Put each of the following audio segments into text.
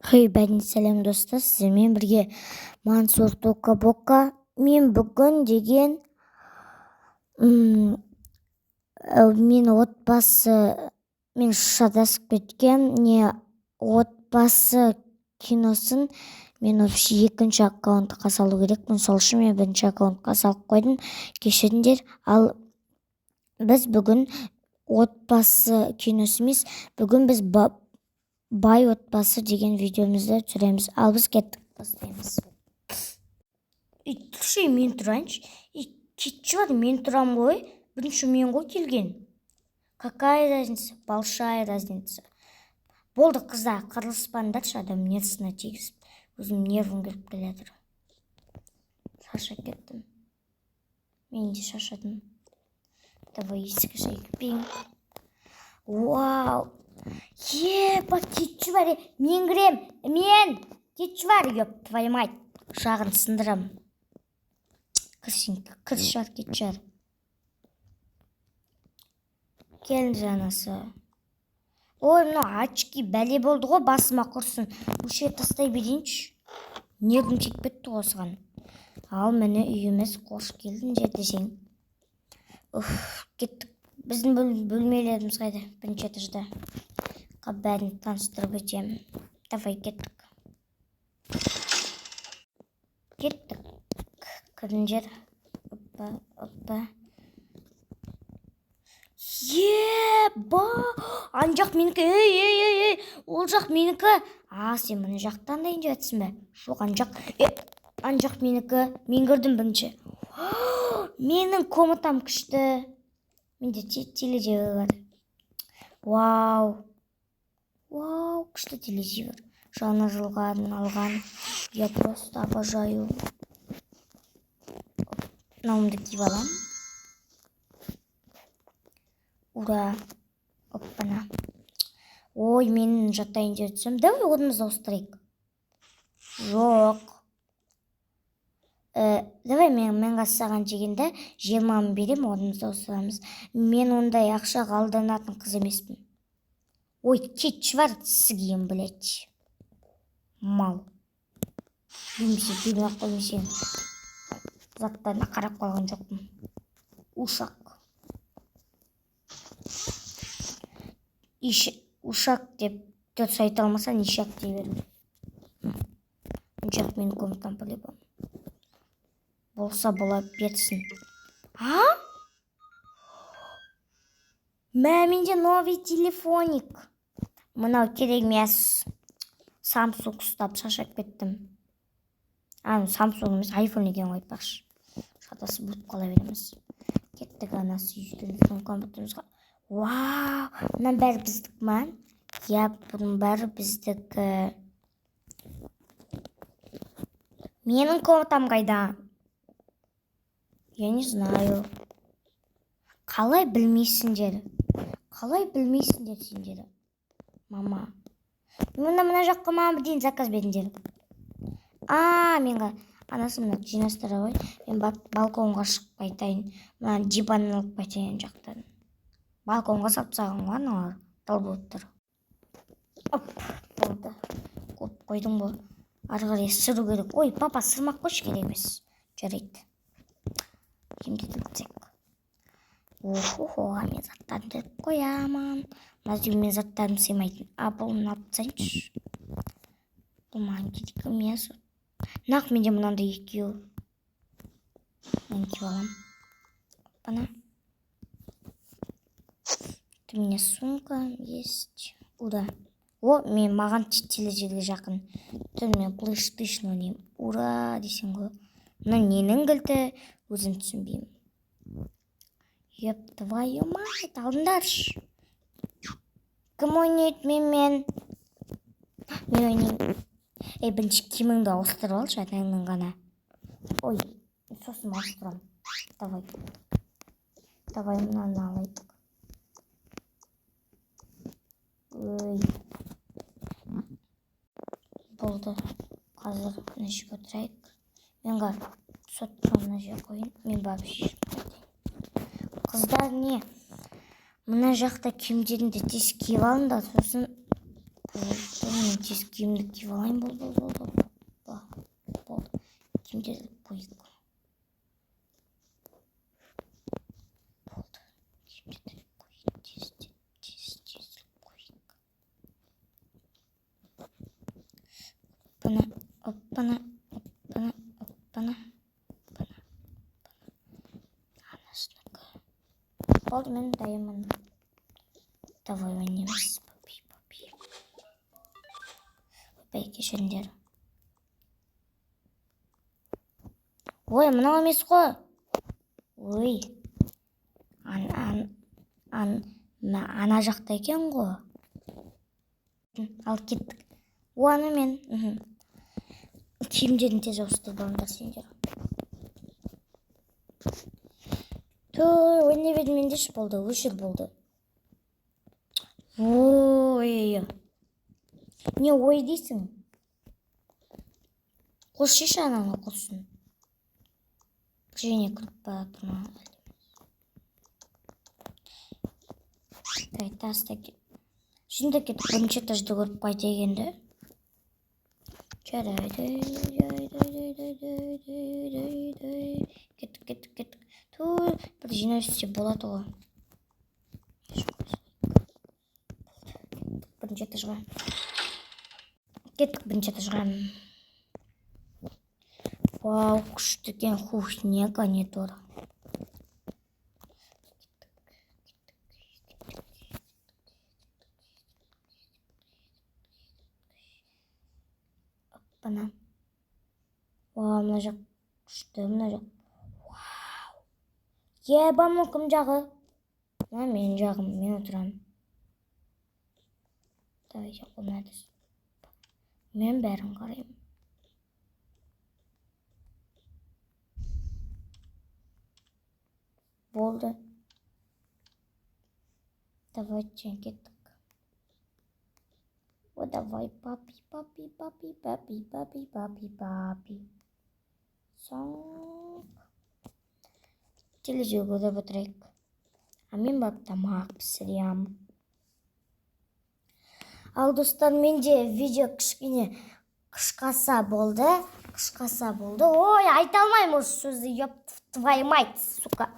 Бәлін сәлем достар, сіздермен бірге Мансур Тоқа-Боқа. Мен бүгін деген мен отбасы, мен шатасып кеткен, не отбасы киносын мен вообще екінші аккаунтқа салу керекпін, сол үшін мен бірінші аккаунтқа салып қойдым, кешіріңдер. Ал біз бүгін отбасы киносы емес, бүгін біз бай отбасы деген видеомызды түсіреміз. Ал біз кеттік, бастаймыз. Түкше мен тұрайыншы. Кетші бар, мен тұрам ғой. Бірінші мен ғой келген. Какая разница? Большая разница. Болды қыздар, қырылыспаңдаршы, адам нервысына тигізіп. Өзім нервім келіп келеді. Шаршап кеттім. Мен де шаршадым. Давай ескі шайкпейін. Вау! Бак, кетші бар, мен кірем, мен! Кетші бар, еп, твою мать, жағын сындырам. Кірші бар, кетші бар. Келін жанасы. Ой, мына очки бәле болды ғой, басыма құрсын. Өше тастай берейінші. Нервім тек бітті осыған. Ал мені үйіміз, қош келдің же десең. Кеттік. Біздің бөлмелеріміз қайда? Бірінші этажда. Бәрін таныстырып өтемін. Давай, кеттік. Кеттік. Кіріңдер. Оппа. Анжақ менікі, ей, ол жақ менікі. Сен мұны жақтан да енді өтсің бе? Жоқ, анжақ менікі. Мен көрдім бірінші. Менің комнатам күшті. Менде телевизор бар. Вау, күшті телевизор. Жаңа жылған алған. Я просто обожаю. Мынауымды киіп алам. Ура. Оппана. Ой, мен жаттайын деп өтсем. Давай орнымызды ауыстырайық. Жоқ. Давай мен саған жегенде 20-ын берем, орнымызды ауыстырамыз. Мен ондай ақшаға алданатын қыз емеспін. Ой, кетші бар, сігейін, блядь. Мал. Білмесен, қоймесен. Заттарына қарап қалған жоқпын. Ушақ. Ушақ деп дұрыс айта алмасаң, ишақ дей беру. Ушақ менің комнатам по-любому. Болса бола берсін. Менде новый телефоник. Мынау керек емес. Samsung ұстап шашап кеттім. Samsung емес, iPhone екен ғой айтпақшы. Шатасы бұлып қала береміз. Кеттік анасы үйістілдің комнатымызға. Вау, мұнан бәрі біздік ма? Бұның бәрі біздік. Менің комнатам қайда? Я не знаю. Қалай білмейсіңдер сендер? Мама. Мына жаққа мама дейін заказ беріңдер. Менға анасы мұны жинастыра ғой. Мен балконға шығып қайтайын. Мұнан диван алып қайтайын жақтан. Балконға сапсағын ғой, аналар дал болып тұр. Болды. Көп қойдың бұл. Арғария сыру керек. Ой, папа сырмақ қойшы керек емес. Жарайды. Емдетілдік. Мен заттарын түріп қоямын. Мәзір мен заттарым сыймайтын. Бұлын алып тастайыншы. Бұл маған керек емес. Нақ менде мұнанда екеу. Мен киіп алам. Оппана. У меня сумка есть. Ура. Мен маған телевизорге жақын. Мен PlayStation ойнаймын. Ура десең ғой. Мұны ненің кілті өзім түсінбеймін. Еп, твою мать, алдыңдаршы. Кім ойнайды мен? Мен ойнаймын. Бірінші киміңді ауыстырып алшы, атаңның ғана. Ой, сосын ауыстырам. Давай, мұнаны алайдық. Ой. Болды. Қазір мұны жеп отырайық. Менға сотқа мұны жеп қойын. Мен бабы жеп қойын. Қыздар не? Мұна жақта киімдеріңді тез киіп алыңдар, сосын Мен тез киімді киіп алайын. Болды. Киімді қойып. Болды. Киімді қойып. Тез қойып. Оппана. Анасыныкі. Болды, мен дайынмын. Давай ойнаймыз. Папи. Ойбай, кешіріңдер. Ой, мынау емес қой. Ой. Ана жақта екен ғой. Ал кеттік. Оны мен. Киімдерін тез ауыстырдыңдар сендер. Ойнап едім мендеші болды. Өшір болды. Ой. Не ой дейсің? Қосшышы ананы қосын. Жене кіріп бара тұрма. Таста кет. Şimdi кетіп бірінші этажды көріп қайта егенді. Жарайды. Кеттік. Бір жинайсы болады ғой. Бірінші этажға. Кеттік бірінші этажға. Вау, күшті екен кухня, гарнитур. Оппана. Вау, мына жақ күшті, мына жақ. Вау. Ебамын кім жағы? Мен жағым, мен отырам. Давай, ұнады. Мен бәрін қарайым. Болды. Давайте кеттік. О, давай, папи. Соң. Телевизорды бітірейік. А мен барып тамақ пісірем. Ал достар, менде видео кішкене қысқаса болды. Ой, айта алмаймын осы сөзді, еп твою мать, сука.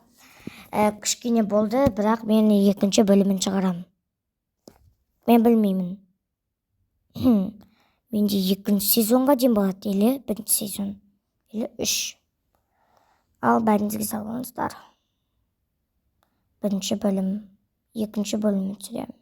Кішкене болды, бірақ мен екінші бөлімін шығарам. Мен білмеймін. Менде екінші сезонға дейін болады, или бірінші сезон, или 3. Ал бәріңізге сау болыңыздар. Бірінші бөлім, екінші бөлімін түсіремін.